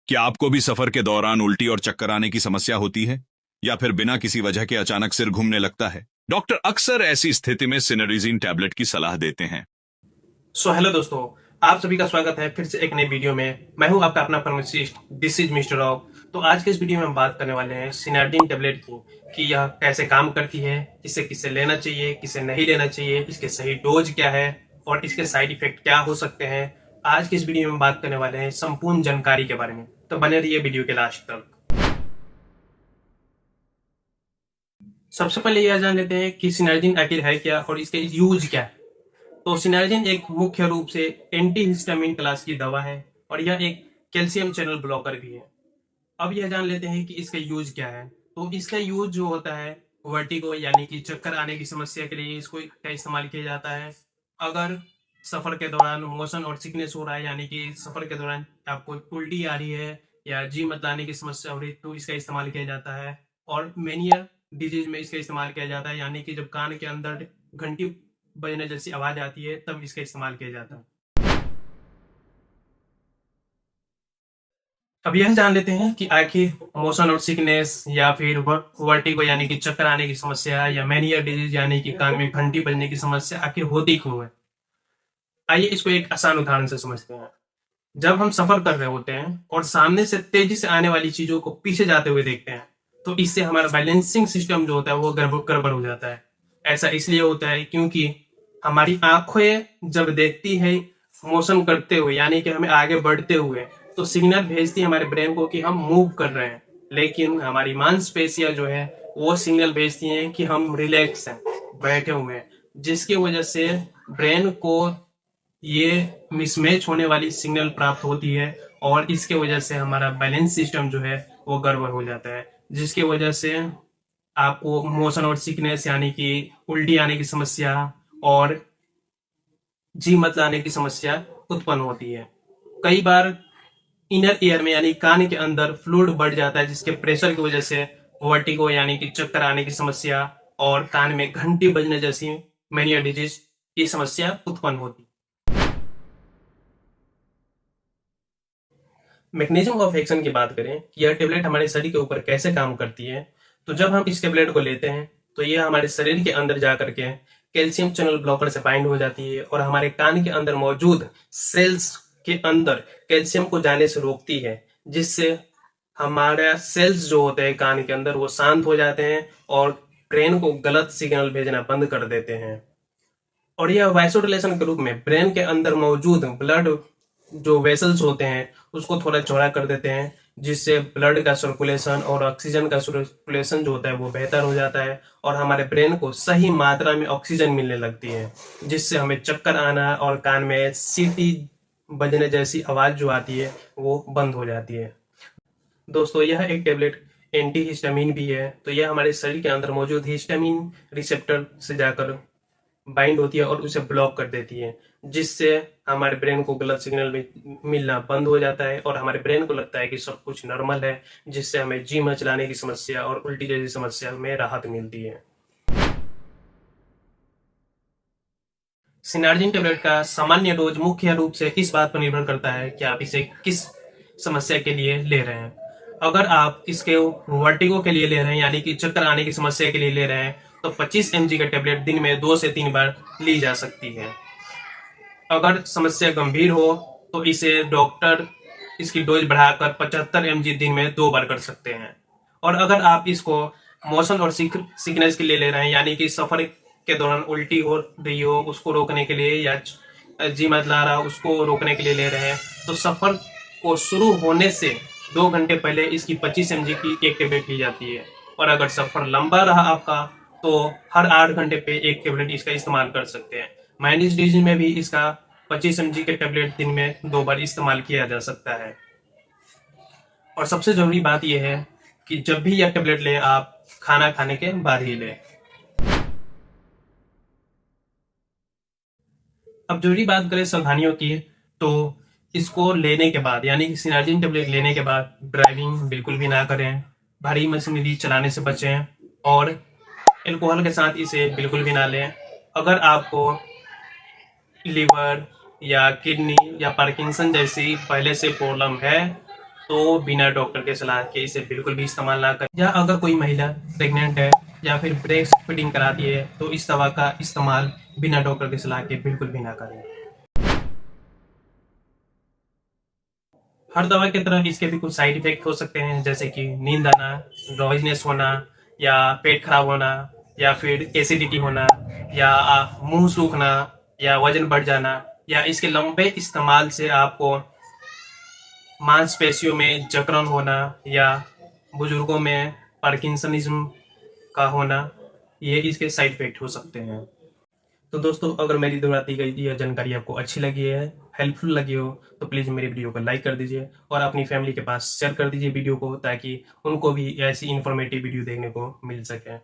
क्या आपको भी सफर के दौरान उल्टी और चक्कर आने की समस्या होती है या फिर बिना किसी वजह के अचानक सिर घूमने लगता है? डॉक्टर अक्सर ऐसी स्थिति में सिनरीजिन टैबलेट की सलाह देते हैं। हेलो दोस्तों, आप सभी का स्वागत है फिर से एक नई वीडियो में। मैं हूं आपका अपना pharmacist, this is mister Rao. तो आज के इस वीडियो में हम बात करने वाले हैं सिनार्डिन टेबलेट की कि यह कैसे काम करती है, इसे किसे लेना चाहिए, किसे नहीं लेना चाहिए, इसके सही डोज क्या है और इसके साइड इफेक्ट क्या हो सकते हैं। आज की इस वीडियो में बात करने वाले हैं संपूर्ण जानकारी के बारे में, तो बने रहिए वीडियो के लास्ट तक। सबसे पहले यह जान लेते हैं कि सिनार्डिन आखिर है क्या और इसके यूज क्या है। तो सिनार्जिन एक मुख्य रूप से एंटी हिस्टामिन क्लास की दवा है और यह एक कैल्शियम चैनल ब्लॉकर भी है। अब यह जान लेते हैं कि इसका यूज क्या है। तो इसका यूज जो होता है वर्टिगो यानी कि चक्कर आने की समस्या के लिए इसको का इस्तेमाल किया जाता है। अगर सफर के दौरान मोशन और सिकनेस हो रहा है, यानी कि सफर के दौरान आपको उल्टी आ रही है या जी मतलाने की समस्या हो रही है, तो इसका इस्तेमाल किया जाता है। और मेनिया डिजीज में इसका इस्तेमाल किया जाता है, यानी कि जब कान के अंदर घंटी बजने जैसी आवाज आती है तब इसका इस्तेमाल किया जाता है। अब यह जान लेते हैं कि आखिर मोशन और सिकनेस या फिर वर्टिगो यानी कि चक्कर आने की समस्या या मैनिया डिजीज यानी कि कान में घंटी बजने की समस्या आखिर होती क्यों है। आइए इसको एक आसान उदाहरण से समझते हैं। जब हम सफर कर रहे होते हैं और सामने से तेजी से आने वाली चीजों को पीछे जाते हुए देखते हैं, तो इससे हमारा बैलेंसिंग सिस्टम जो होता है वो गड़बड़ हो जाता है। ऐसा इसलिए होता है क्योंकि हमारी आंखें जब देखती है मोशन करते हुए, यानी कि हमें आगे बढ़ते हुए, तो सिग्नल भेजती है हमारे ब्रेन को कि हम मूव कर रहे हैं। लेकिन हमारी मांसपेशियां जो है वो सिग्नल भेजती हैं कि हम रिलैक्स हैं, बैठे हुए हैं, जिसकी वजह से ब्रेन को ये मिसमैच होने वाली सिग्नल प्राप्त होती है और इसके वजह से हमारा बैलेंस सिस्टम जो है वो गड़बड़ हो जाता है, जिसकी वजह से आपको मोशन और सिकनेस यानी कि उल्टी आने की समस्या और जी मत लाने की समस्या उत्पन्न होती है। कई बार इनर ईयर में यानी कान के अंदर फ्लूइड बढ़ जाता है, जिसके प्रेशर की वजह से वर्टिगो यानी कि चक्कर आने की समस्या और कान में घंटी बजने जैसी मेनिया डिजीज की समस्या उत्पन्न होती है। मैकेनिज्म ऑफ एक्शन की बात करें कि यह टेबलेट हमारे शरीर के ऊपर कैसे काम करती है, तो जब हम इस टेबलेट को लेते हैं तो यह हमारे शरीर के अंदर जा करके कैल्शियम चैनल ब्लॉकर से बाइंड हो जाती है और हमारे कान के अंदर मौजूद सेल्स के अंदर कैल्शियम को जाने से रोकती है, जिससे हमारा सेल्स जो होते हैं कान के अंदर वो शांत हो जाते हैं और ब्रेन को गलत सिग्नल भेजना बंद कर देते हैं। और यह वाइसोडिलेशन के रूप में ब्रेन के अंदर मौजूद ब्लड जो वेसल्स होते हैं उसको थोड़ा चौड़ा कर देते हैं, जिससे ब्लड का सर्कुलेशन और ऑक्सीजन का सर्कुलेशन जो होता है वो बेहतर हो जाता है और हमारे ब्रेन को सही मात्रा में ऑक्सीजन मिलने लगती है, जिससे हमें चक्कर आना और कान में सीटी बजने जैसी आवाज जो आती है वो बंद हो जाती है। दोस्तों, यह एक टेबलेट एंटी हिस्टामिन भी है, तो यह हमारे शरीर के अंदर मौजूद हिस्टामिन रिसेप्टर से जाकर बाइंड होती है और उसे ब्लॉक कर देती है, जिससे हमारे ब्रेन को गलत सिग्नल मिलना बंद हो जाता है और हमारे ब्रेन को लगता है कि सब कुछ नॉर्मल है, जिससे हमें जी मचलाने की समस्या और उल्टी जैसी समस्या में राहत मिलती है। सिनार्जिन टेबलेट का सामान्य डोज मुख्य रूप से इस बात पर निर्भर करता है कि आप इसे किस समस्या के लिए ले रहे हैं। अगर आप इसके वर्टिगो के लिए ले रहे हैं, यानी कि चक्कर आने की समस्या के लिए ले रहे हैं, तो 25 mg का टेबलेट दिन में 2 से 3 बार ली जा सकती है। अगर समस्या गंभीर हो तो इसे डॉक्टर इसकी डोज बढ़ाकर 75 mg दिन में 2 बार कर सकते हैं। और अगर आप इसको मोशन और सिकनेस के लिए ले रहे हैं, यानी कि सफर के दौरान उल्टी हो रही हो उसको रोकने के लिए या जी मत ला रहा उसको रोकने के लिए ले रहे हैं, तो सफर को शुरू होने से 2 घंटे पहले इसकी 25 mg की एक टेबलेट ली जाती है। और अगर सफर लंबा रहा आपका तो हर 8 घंटे पे एक टेबलेट इसका इस्तेमाल कर सकते हैं। माइनस डिजीज में भी इसका 25 mg के टेबलेट दिन में 2 बार इस्तेमाल किया जा सकता है। और सबसे जरूरी बात यह है कि जब भी यह टेबलेट लें आप खाना खाने के बाद ही लें। अब जरूरी बात करें सावधानियों की, तो इसको लेने के बाद यानी कि सिनार्जिन टेबलेट लेने के बाद ड्राइविंग बिल्कुल भी ना करें, भारी मशीनरी चलाने से बचें और एल्कोहल के साथ इसे बिल्कुल भी ना लें। अगर आपको लिवर या किडनी या पार्किंसन जैसी पहले से प्रॉब्लम है तो बिना डॉक्टर के सलाह के इसे बिल्कुल भी इस्तेमाल ना करें। या अगर कोई महिला प्रेग्नेंट है या फिर ब्रेस्ट फीडिंग कराती है तो इस दवा का इस्तेमाल बिना डॉक्टर की सलाह के बिल्कुल भी ना करें। हर दवा की तरह इसके भी कुछ साइड इफेक्ट हो सकते हैं, जैसे कि नींद आना, ड्राउजीनेस होना, या पेट खराब होना, या फिर एसिडिटी होना, या मुंह सूखना, या वजन बढ़ जाना, या इसके लंबे इस्तेमाल से आपको मांसपेशियों में जकड़न होना, या बुजुर्गों में पार्किंसनिज्म का होना, ये इसके साइड इफेक्ट हो सकते हैं। तो दोस्तों, अगर मेरी द्वारा दी गई यह जानकारी आपको अच्छी लगी है, हेल्पफुल लगी हो, तो प्लीज़ मेरे वीडियो को लाइक कर दीजिए और अपनी फैमिली के पास शेयर कर दीजिए वीडियो को, ताकि उनको भी ऐसी इन्फॉर्मेटिव वीडियो देखने को मिल सके।